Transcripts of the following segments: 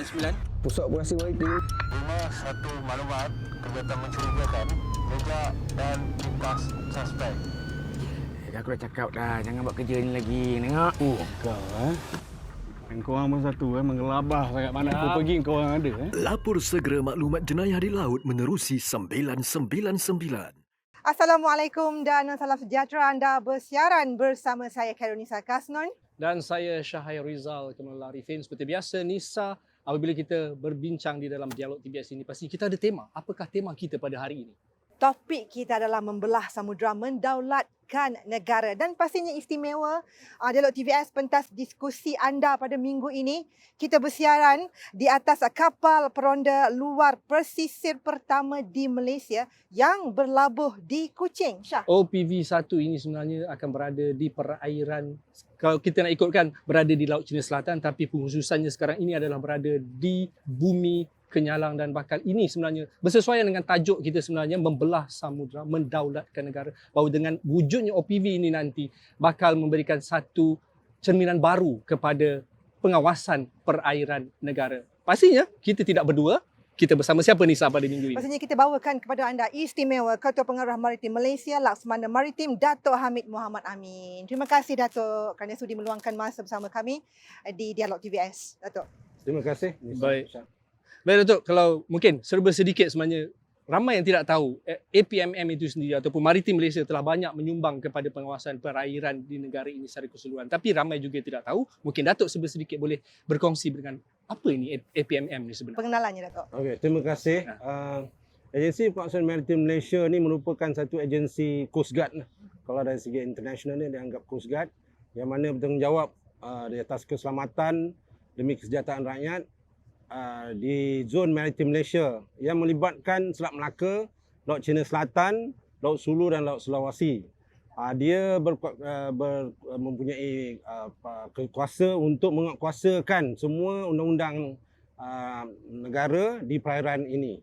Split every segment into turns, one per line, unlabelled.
99.
Pusat Operasi Maritim.
Lima satu maklumat kegiatan mencurigakan, jejak dan lintas suspek.
Aku dah cakap dah, jangan buat kerja ni lagi. Tengok.
Kau korang pun satu menggelabah sangat mana aku pergi kau orang ada.
Lapor segera maklumat jenayah di laut menerusi 999.
Assalamualaikum dan salam sejahtera. Anda bersiaran bersama saya Kairunisa Kasnon.
Dan saya Syahir Rizal Kemal Arifin. Seperti biasa Nisa, apabila kita berbincang di dalam dialog TBS ini, pasti kita ada tema. Apakah tema kita pada hari ini?
Topik kita adalah membelah samudera, mendaulatkan negara. Dan pastinya istimewa dialog TBS pentas diskusi anda pada minggu ini. Kita bersiaran di atas kapal peronda luar pesisir pertama di Malaysia yang berlabuh di Kuching. Syah.
OPV1 ini sebenarnya akan berada di perairan, kalau kita nak ikutkan, berada di Laut Cina Selatan, tapi pengkhususannya sekarang ini adalah berada di bumi Kenyalang dan Bakal. Ini sebenarnya bersesuaian dengan tajuk kita sebenarnya, membelah samudera, mendaulatkan negara. Bahawa dengan wujudnya OPV ini nanti bakal memberikan satu cerminan baru kepada pengawasan perairan negara. Pastinya kita tidak berdua. Kita bersama siapa Nisa pada minggu ini?
Pastinya kita bawakan kepada anda istimewa Ketua Pengarah Maritim Malaysia, Laksamana Maritim, Datuk Hamid Muhammad Amin. Terima kasih Datuk kerana sudi meluangkan masa bersama kami di Dialog TBS. Datuk.
Terima kasih.
Baik. Baik Datuk, kalau mungkin serba sedikit sebenarnya, ramai yang tidak tahu APMM itu sendiri ataupun Maritim Malaysia telah banyak menyumbang kepada pengawasan perairan di negara ini secara keseluruhan. Tapi ramai juga tidak tahu. Mungkin Datuk serba sedikit boleh berkongsi dengan apa ini APMM ni sebenarnya?
Pengenalannya Datuk.
Okey, terima kasih. Agensi Pengawasan Maritim Malaysia ni merupakan satu agensi Coast Guard lah. Kalau dari segi international ni dianggap Coast Guard yang mana bertanggungjawab di atas keselamatan demi kesejahteraan rakyat di zon maritim Malaysia yang melibatkan Selat Melaka, Laut Cina Selatan, Laut Sulu dan Laut Sulawesi. Dia mempunyai kuasa untuk menguatkuasakan semua undang-undang negara di perairan ini,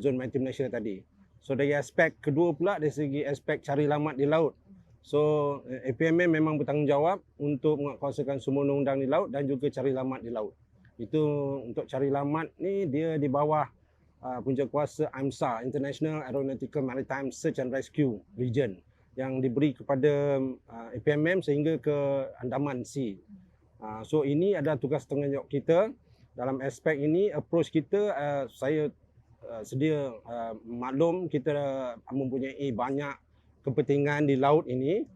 zon maritim Malaysia tadi. So dari aspek kedua pula, dari segi aspek cari lamat di laut. So APMM memang bertanggungjawab untuk menguatkuasakan semua undang-undang di laut dan juga cari lamat di laut. Itu untuk cari lamat ni dia di bawah puncakuasa IMSA, International Aeronautical Maritime Search and Rescue Region, yang diberi kepada APMM sehingga ke Andaman Sea. So ini adalah tugas tanggungjawab kita. Dalam aspek ini, approach kita, saya sedia maklum kita mempunyai banyak kepentingan di laut ini.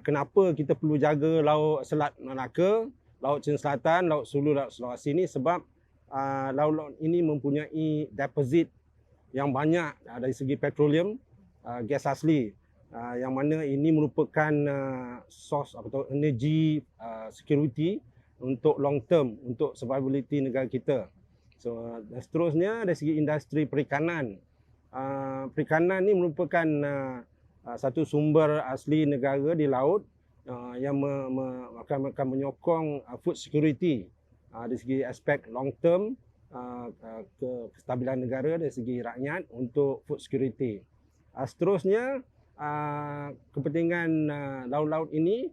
Kenapa kita perlu jaga laut Selat Melaka, Laut Cina Selatan, Laut Sulu, Laut Sulawesi ini? Sebab laut-laut ini mempunyai deposit yang banyak dari segi petroleum, gas asli, yang mana ini merupakan source atau energy security untuk long term, untuk survivability negara kita. So seterusnya dari segi industri perikanan. Perikanan ini merupakan satu sumber asli negara di laut yang akan menyokong food security dari segi aspek long term, kestabilan negara dari segi rakyat untuk food security. Seterusnya kepentingan laut-laut ini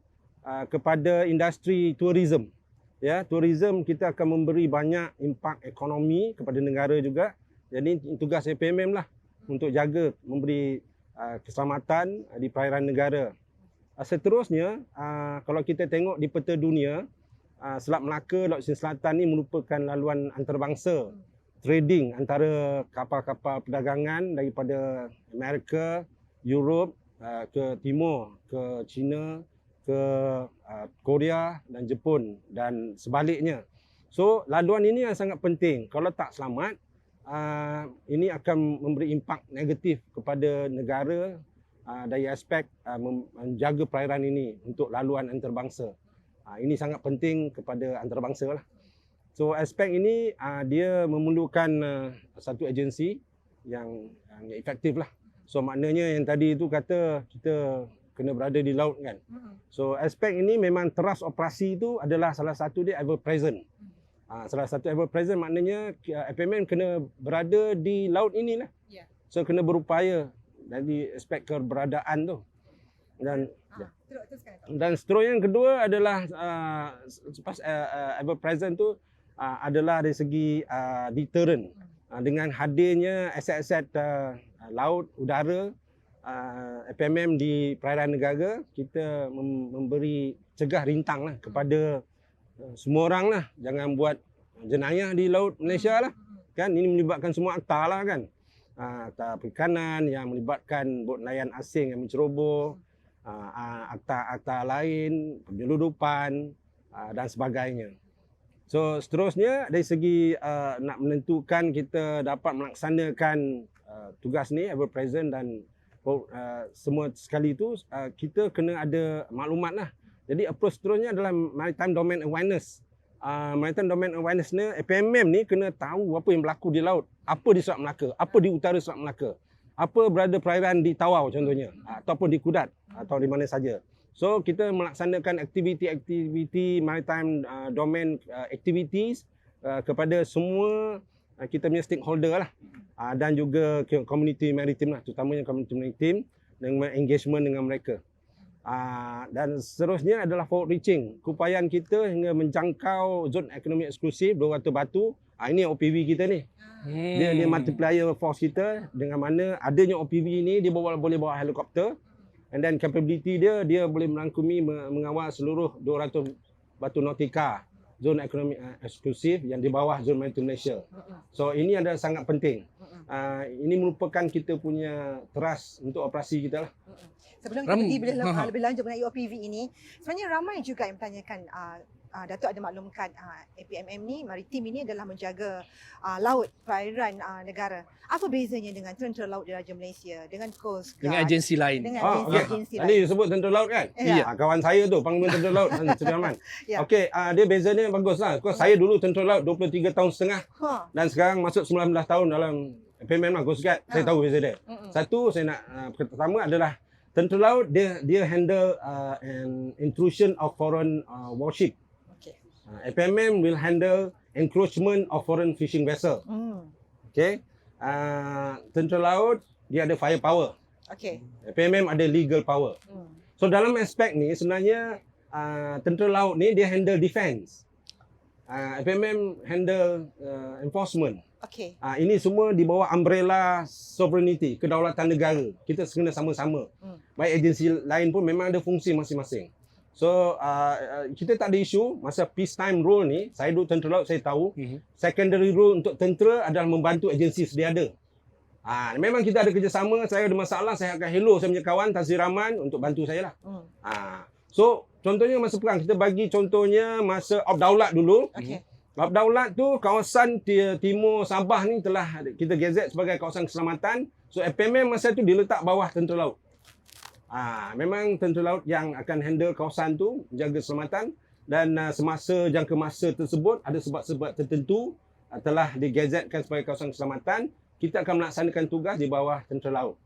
kepada industri tourism. Ya, tourism kita akan memberi banyak impak ekonomi kepada negara juga. Jadi tugas APMM lah untuk jaga, memberi keselamatan di perairan negara. Seterusnya, kalau kita tengok di peta dunia, Selat Melaka, Laut Cina Selatan ni merupakan laluan antarabangsa, trading antara kapal-kapal perdagangan daripada Amerika, Europe, ke Timur, ke China, ke Korea dan Jepun dan sebaliknya. So, laluan ini yang sangat penting. Kalau tak selamat, ini akan memberi impak negatif kepada negara dari aspek menjaga perairan ini untuk laluan antarabangsa. Ini sangat penting kepada antarabangsa lah. So aspek ini dia memerlukan satu agensi yang efektif lah. So maknanya yang tadi itu kata kita kena berada di laut kan. So aspek ini memang teras operasi itu adalah salah satu dia ever present. Salah satu ever present maknanya APMM kena berada di laut inilah. So kena berupaya dari aspek keberadaan tu. Dan seterusnya yang kedua adalah selepas ever present tu adalah dari segi deterrent. Dengan hadirnya aset-aset laut, udara, FMM di perairan negara, kita memberi cegah rintang lah kepada semua orang lah. Jangan buat jenayah di laut Malaysia lah. Kan ini melibatkan semua akta lah kan. Akta perikanan yang melibatkan bot nelayan asing yang menceroboh, akta-akta lain, penyeludupan dan sebagainya. So seterusnya dari segi nak menentukan kita dapat melaksanakan tugas ni ever present dan semua sekali itu kita kena ada maklumat lah. Jadi approach seterusnya adalah maritime domain awareness. Maritime domain awareness ni FMM ni kena tahu apa yang berlaku di laut, apa di Selat Melaka, apa di utara Selat Melaka, apa berada perairan di Tawau contohnya, ataupun di Kudat atau di mana saja. So kita melaksanakan aktiviti-aktiviti maritime domain activities kepada semua kita punya stakeholder lah, dan juga community maritim lah, terutamanya community maritim dengan engagement dengan mereka. Dan seterusnya adalah forward reaching, keupayaan kita hingga menjangkau zon ekonomi eksklusif Dua Rata Batu. Ini OPV kita ni. Dia multiplier force kita, dengan mana adanya OPV ni dia boleh bawa helikopter. And then capability dia boleh merangkumi mengawal seluruh 200 batu nautika zon ekonomi eksklusif yang di bawah zon maritim Malaysia. So ini adalah sangat penting. Ini merupakan kita punya trust untuk operasi kita lah.
Sebelum kita pergi lebih lanjut mengenai OPV ini, sebenarnya ramai juga yang bertanyakan, Datuk ada maklumkan APMM ni, maritim ini adalah menjaga laut perairan negara. Apa bezanya dengan Tentera Laut Diraja Malaysia, dengan Coast Guard,
dengan agensi lain?
dengan agensi
Tadi
lain?
sebut Tentera Laut kan?
Ya.
Kawan saya tu, Panglima Tentera Laut, Seri Rahman.
Ya.
Okey, dia bezanya bagus lah. Saya dulu Tentera Laut 23 tahun setengah dan sekarang masuk 19 tahun dalam FMM lah, Coast Guard. Saya tahu beza dia. Satu, saya nak pertama adalah Tentera Laut dia handle an intrusion of foreign warship. FMM will handle encroachment of foreign fishing vessel. Okay. Tentera Laut dia ada firepower.
Okey.
FMM ada legal power. So dalam aspek ni sebenarnya Tentera Laut ni dia handle defense. FMM handle enforcement.
Okey.
Ini semua di bawah umbrella sovereignty, kedaulatan negara. Kita kena sama-sama. Baik agensi lain pun memang ada fungsi masing-masing. So kita tak ada isu masa peacetime role ni. Saya duduk Tentera Laut, saya tahu secondary role untuk tentera adalah membantu agensi sedia ada. Memang kita ada kerjasama. Saya ada masalah, saya akan hello saya punya kawan Tan Sri Rahman untuk bantu saya lah. So contohnya masa perang, kita bagi contohnya masa Op Daulat dulu. Op Daulat tu kawasan timur Sabah ni telah kita gazet sebagai kawasan keselamatan. So FMM masa tu diletak bawah Tentera Laut. Memang Tentera Laut yang akan handle kawasan tu, menjaga keselamatan, dan semasa jangka masa tersebut ada sebab-sebab tertentu telah digazetkan sebagai kawasan keselamatan. Kita akan melaksanakan tugas di bawah Tentera Laut.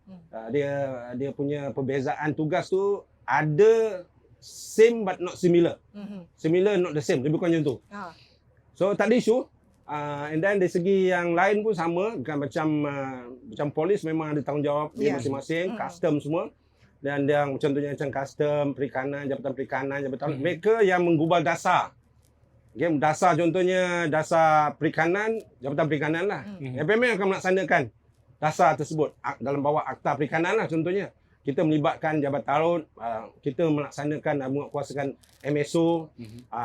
Dia punya perbezaan tugas tu ada same but not similar. Similar not the same, lebih kurang macam tu. So tak ada isu. And then dari segi yang lain pun sama, bukan macam polis memang ada tanggungjawab dia masing-masing, custom semua. Dan yang contohnya macam custom, perikanan, jabatan perikanan, jabatan mereka yang menggubal dasar. Okay, dasar contohnya dasar perikanan, jabatan perikanan lah. FMM akan melaksanakan dasar tersebut dalam bawah akta perikanan lah contohnya. Kita melibatkan jabatan laut, kita melaksanakan menguatkuasakan MSO,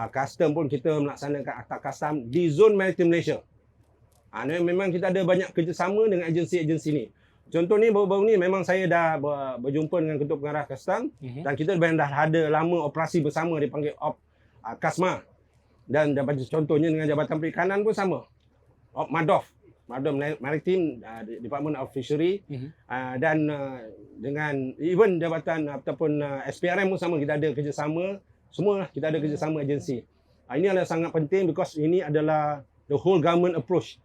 custom pun kita melaksanakan akta custom di zon maritim Malaysia. Memang kita ada banyak kerjasama dengan agensi-agensi ni. Contoh ni baru-baru ni memang saya dah berjumpa dengan Ketua Pengarah Custom dan kita dah ada lama operasi bersama dipanggil Op Kasma. Dan contohnya dengan Jabatan Perikanan pun sama. Op Madov Maritim, Department of Fishery, dan dengan even jabatan ataupun SPRM pun sama, kita ada kerjasama. Semua kita ada kerjasama agensi. Ini adalah sangat penting because ini adalah the whole government approach.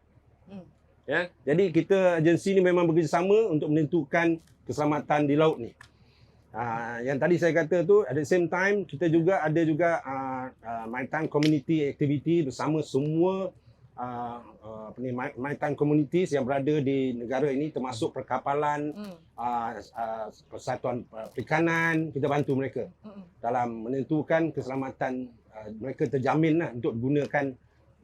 Ya, jadi kita agensi ni memang bekerjasama untuk menentukan keselamatan di laut ni. Yang tadi saya kata tu, at the same time kita juga ada maritime community activity bersama semua maritime communities yang berada di negara ini, termasuk perkapalan, persatuan perikanan. Kita bantu mereka dalam menentukan keselamatan mereka terjamin lah untuk gunakan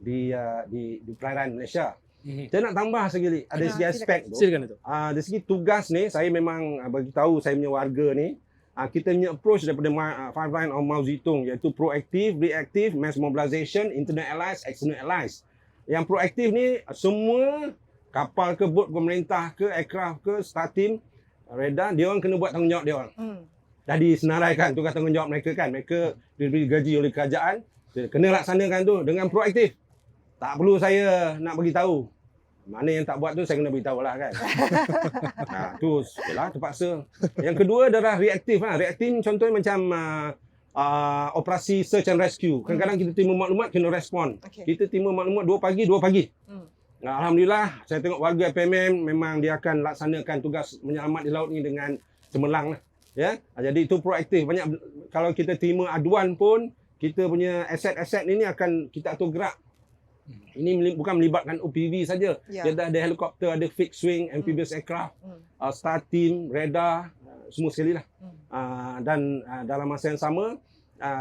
di perairan Malaysia. Saya nak tambah sekali, ada segi aspek tu.
Silakan Dato'.
Dari segi tugas ni, saya memang bagi tahu saya punya warga ni, kita punya approach daripada Five Line of Mao Zedong, iaitu proaktif, reaktif, mass mobilization, internal allies, external allies. Yang proaktif ni semua kapal ke, bot pemerintah ke, aircraft ke, star team, radar, dia orang kena buat tanggungjawab dia orang. Dah disenaraikan tugas tanggungjawab mereka kan. Mereka diberi gaji oleh kerajaan, kena laksanakan tu dengan proaktif. Tak perlu saya nak bagi tahu. Mana yang tak buat tu saya kena beritahu lah kan. Tu yalah, terpaksa. Yang kedua adalah reaktif lah. Reaktif contohnya macam operasi search and rescue. Kadang-kadang kita terima maklumat kena respon. Kita terima maklumat 2 pagi. Alhamdulillah saya tengok warga FMM memang dia akan laksanakan tugas menyelamat di laut ni dengan cemerlang lah. Ya. Jadi itu proaktif. Banyak kalau kita terima aduan pun kita punya aset-aset ini akan kita atur gerak. Ini bukan melibatkan OPV saja. Dia dah ada helikopter, ada fixed wing, amphibious aircraft, star team, radar, semua sekali lah. Dan dalam masa yang sama,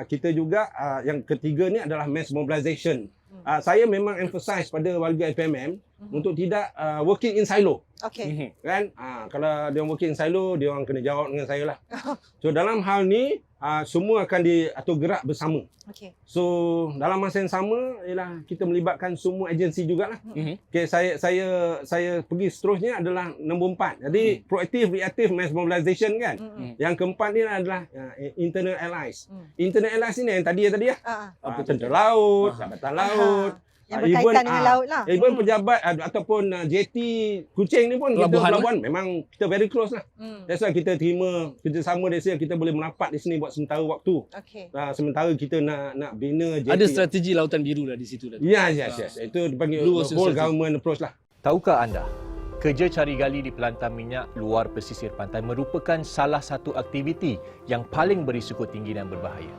kita juga yang ketiga ni adalah mass mobilization. Saya memang emphasize pada warga FMM untuk tidak working in silo. Kan? Kalau dia working in silo, dia orang kena jawab dengan saya lah. So dalam hal ni, semua akan diatur gerak bersama. So dalam masa yang sama ialah kita melibatkan semua agensi jugalah. Okay, saya pergi seterusnya adalah nombor 4. Jadi proaktif, reaktif, mass mobilization kan. Yang keempat ni adalah internal allies. Internal allies ni yang tadi ya. Tentera laut, Jabatan Laut.
Yang berkaitan dengan laut lah.
Even pejabat ataupun JT Kuching ni pun pelabuhan memang kita very close lah. That's why kita terima kerjasama dari sini, kita boleh merapat di sini buat sementara waktu. Sementara kita nak bina JT.
Ada strategi lautan biru lah di situ.
Yes. Itu dipanggil whole government approach lah.
Tahukah anda, kerja cari gali di pelantar minyak luar pesisir pantai merupakan salah satu aktiviti yang paling berisiko tinggi dan berbahaya.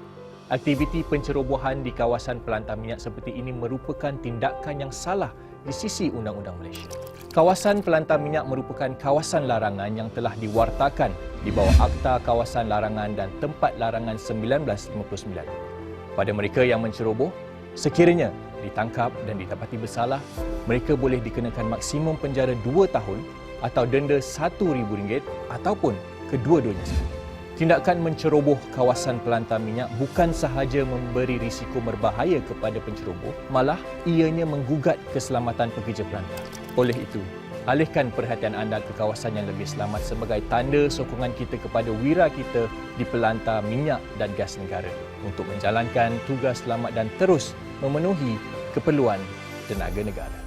Aktiviti pencerobohan di kawasan pelantar minyak seperti ini merupakan tindakan yang salah di sisi Undang-Undang Malaysia. Kawasan pelantar minyak merupakan kawasan larangan yang telah diwartakan di bawah Akta Kawasan Larangan dan Tempat Larangan 1959. Pada mereka yang menceroboh, sekiranya ditangkap dan didapati bersalah, mereka boleh dikenakan maksimum penjara 2 tahun atau denda RM1,000 ataupun kedua-duanya sekali. Tindakan menceroboh kawasan pelantar minyak bukan sahaja memberi risiko berbahaya kepada penceroboh, malah ianya menggugat keselamatan pekerja pelantar. Oleh itu, alihkan perhatian anda ke kawasan yang lebih selamat sebagai tanda sokongan kita kepada wira kita di pelantar minyak dan gas negara untuk menjalankan tugas selamat dan terus memenuhi keperluan tenaga negara.